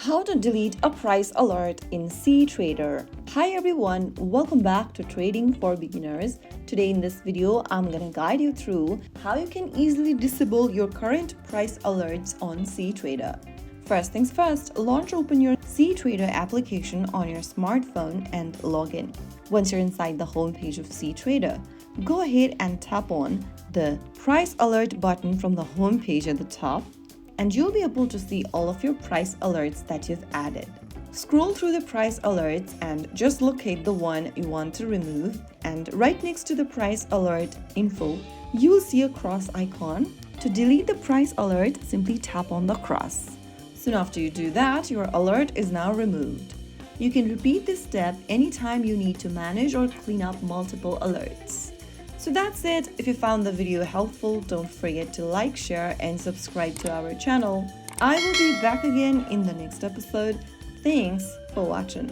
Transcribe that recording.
How to delete a price alert in cTrader. Hi everyone, welcome back to Trading for Beginners. Today in this video, I'm gonna guide you through how you can easily disable your current price alerts on cTrader. First things first, launch open your cTrader application on your smartphone and log in. Once you're inside the home page of cTrader, go ahead and tap on the price alert button from the home page at the top, and you'll be able to see all of your price alerts that you've added. Scroll through the price alerts and just locate the one you want to remove, and right next to the price alert info, you'll see a cross icon. To delete the price alert, simply tap on the cross. Soon after you do that, your alert is now removed. You can repeat this step anytime you need to manage or clean up multiple alerts. So that's it. If you found the video helpful, don't forget to like, share, and subscribe to our channel. I will be back again in the next episode. Thanks for watching.